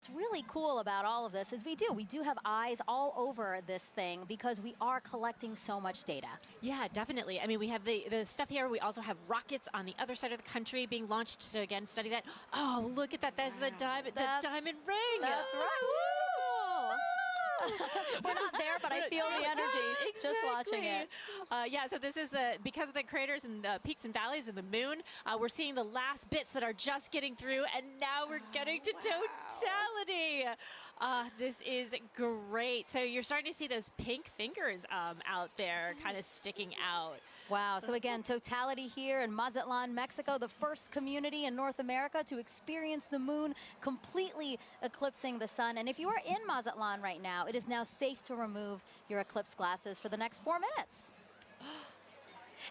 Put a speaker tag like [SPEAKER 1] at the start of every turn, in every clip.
[SPEAKER 1] what's really cool about all of this is we do have eyes all over this thing because we are collecting so much data.
[SPEAKER 2] Yeah, definitely. I mean, we have the stuff here. We also have rockets on the other side of the country being launched. So again, study that. Oh, look at that. That's the diamond ring.
[SPEAKER 1] That's right. We're not there, but I feel the energy
[SPEAKER 2] exactly.
[SPEAKER 1] just watching it.
[SPEAKER 2] Yeah, so this is because of the craters and the peaks and valleys of the moon, we're seeing the last bits that are just getting through, and now we're getting to totality. This is great. So you're starting to see those pink fingers out there kind of sticking out.
[SPEAKER 1] Wow. So again, totality here in Mazatlan, Mexico, the first community in North America to experience the moon completely eclipsing the sun. And if you are in Mazatlan right now, it is now safe to remove your eclipse glasses for the next 4 minutes.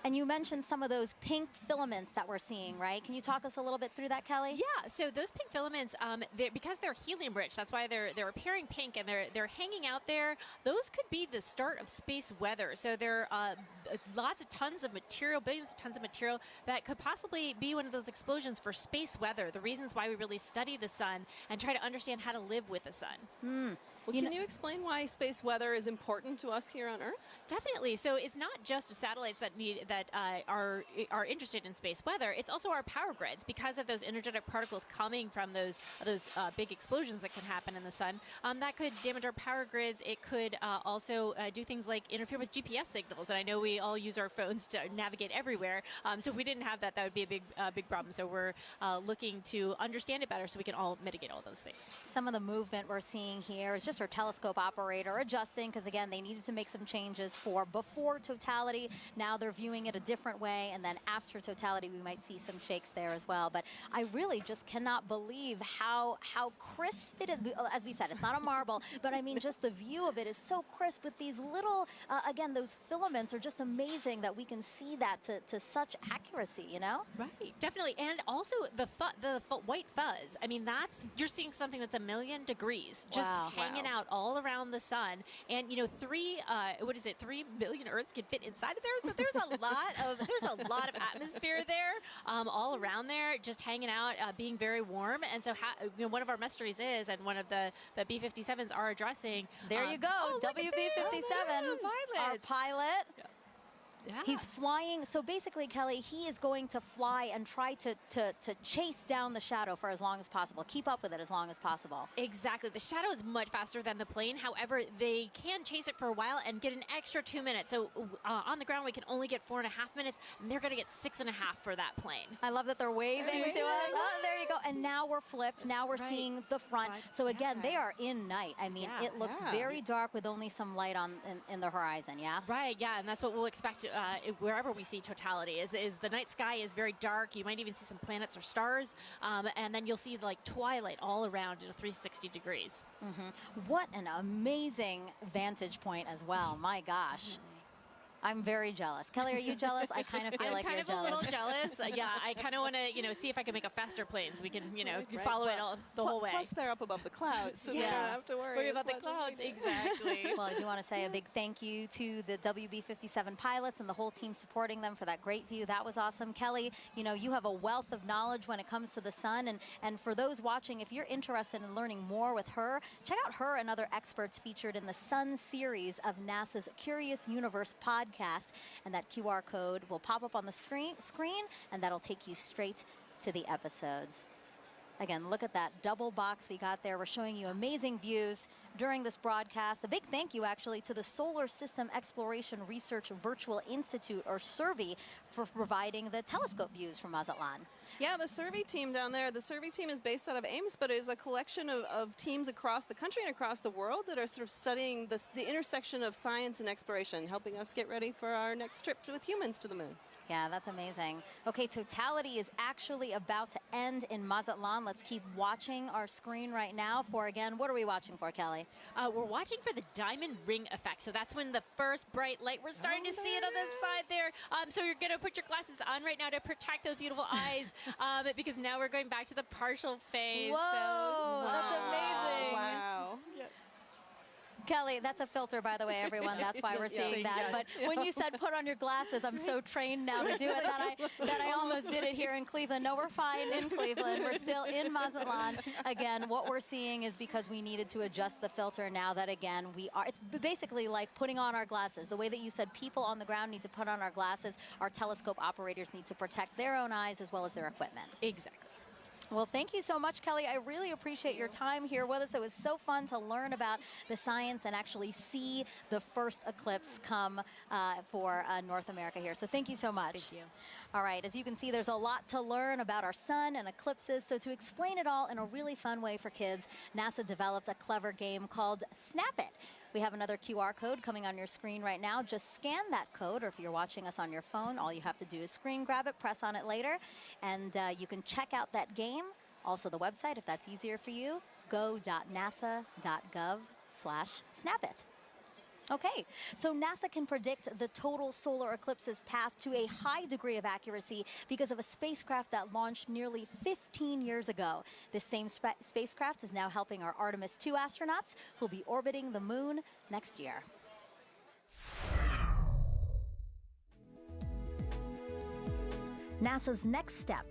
[SPEAKER 1] And you mentioned some of those pink filaments that we're seeing, right? Can you talk us a little bit through that, Kelly?
[SPEAKER 2] Yeah, so those pink filaments, because they're helium-rich, that's why they're appearing pink and they're hanging out there. Those could be the start of space weather. So there are lots of tons of material, billions of tons of material that could possibly be one of those explosions for space weather, the reasons why we really study the sun and try to understand how to live with the sun.
[SPEAKER 3] Well, can you explain why space weather is important to us here on Earth?
[SPEAKER 2] Definitely. So it's not just satellites that are interested in space weather. It's also our power grids because of those energetic particles coming from those big explosions that can happen in the sun. That could damage our power grids. It could also do things like interfere with GPS signals. And I know we all use our phones to navigate everywhere. So if we didn't have that, that would be a big problem. So we're looking to understand it better so we can all mitigate all those things.
[SPEAKER 1] Some of the movement we're seeing here is just our telescope operator adjusting because, again, they needed to make some changes for before totality. Now they're viewing it a different way, and then after totality, we might see some shakes there as well. But I really just cannot believe how crisp it is. As we said, it's not a marble, but I mean, just the view of it is so crisp with these little, again, those filaments are just amazing that we can see that to such accuracy, you know?
[SPEAKER 2] Right, definitely. And also the white fuzz. I mean, you're seeing something that's 1,000,000 degrees just hanging out all around the sun. And, 3 billion Earths can fit inside of there. So there's a lot of atmosphere there, all around there, just hanging out, being very warm. And so, one of our mysteries is, and one of the B-57s are addressing.
[SPEAKER 1] There you go, WB-57, our pilot.
[SPEAKER 2] Yeah.
[SPEAKER 1] He's flying. So basically, Kelly, he is going to fly and try to chase down the shadow for as long as possible, keep up with it as long as possible.
[SPEAKER 2] Exactly. The shadow is much faster than the plane. However, they can chase it for a while and get an extra 2 minutes. So on the ground, we can only get 4.5 minutes, and they're going to get 6.5 for that plane.
[SPEAKER 1] I love that they're waving to us. Oh, there you go. And now we're flipped. Now we're seeing the front. So again, they are in night. I mean, it looks very dark with only some light in the horizon, yeah?
[SPEAKER 2] Right, yeah, and that's what we'll expect wherever we see totality is the night sky is very dark. You might even see some planets or stars, and then you'll see like twilight all around in 360 degrees.
[SPEAKER 1] What an amazing vantage point as well. My gosh. I'm very jealous. Kelly, are you jealous? I kind of feel like you're jealous.
[SPEAKER 2] I'm kind of a little jealous. Yeah, I kind of want to, see if I can make a faster plane so we can, follow it the whole way.
[SPEAKER 3] Plus, they're up above the clouds, so they don't have to worry
[SPEAKER 2] about the clouds. Exactly.
[SPEAKER 1] Well, I do want to say a big thank you to the WB-57 pilots and the whole team supporting them for that great view. That was awesome. Kelly, you have a wealth of knowledge when it comes to the sun. And for those watching, if you're interested in learning more with her, check out her and other experts featured in the Sun series of NASA's Curious Universe podcast. And that QR code will pop up on the screen, and that'll take you straight to the episodes. Again, look at that double box we got there. We're showing you amazing views during this broadcast. A big thank you, actually, to the Solar System Exploration Research Virtual Institute, or SERVI, for providing the telescope views from Mazatlan.
[SPEAKER 3] Yeah, the SERVI team down there, the SERVI team is based out of Ames, but it is a collection of teams across the country and across the world that are sort of studying the intersection of science and exploration, helping us get ready for our next trip with humans to the moon.
[SPEAKER 1] Yeah, that's amazing. Okay, totality is actually about to end in Mazatlan. Let's keep watching our screen right now for, again, what are we watching for, Kelly?
[SPEAKER 2] We're watching for the diamond ring effect. So that's when the first bright light, we're starting to see it on the side there. So you're going to put your glasses on right now to protect those beautiful eyes because now we're going back to the partial phase.
[SPEAKER 1] Whoa, that's amazing.
[SPEAKER 3] Wow. Yep.
[SPEAKER 1] Kelly, that's a filter, by the way, everyone. That's why we're seeing that. But when you said put on your glasses, I'm so trained now to do it that I almost did it here in Cleveland. No, we're fine in Cleveland. We're still in Mazatlan. Again, what we're seeing is because we needed to adjust the filter now that, again, it's basically like putting on our glasses. The way that you said people on the ground need to put on our glasses, our telescope operators need to protect their own eyes as well as their equipment.
[SPEAKER 2] Exactly.
[SPEAKER 1] Well, thank you so much, Kelly. I really appreciate your time here with us. It was so fun to learn about the science and actually see the first eclipse come for North America here. So thank you so much.
[SPEAKER 2] Thank you.
[SPEAKER 1] All right, as you can see, there's a lot to learn about our sun and eclipses. So to explain it all in a really fun way for kids, NASA developed a clever game called Snap It. We have another QR code coming on your screen right now. Just scan that code, or if you're watching us on your phone, all you have to do is screen grab it, press on it later, and you can check out that game. Also the website, if that's easier for you, go.nasa.gov/snapit. Okay, so NASA can predict the total solar eclipse's path to a high degree of accuracy because of a spacecraft that launched nearly 15 years ago. This same spacecraft is now helping our Artemis II astronauts who'll be orbiting the moon next year. NASA's next step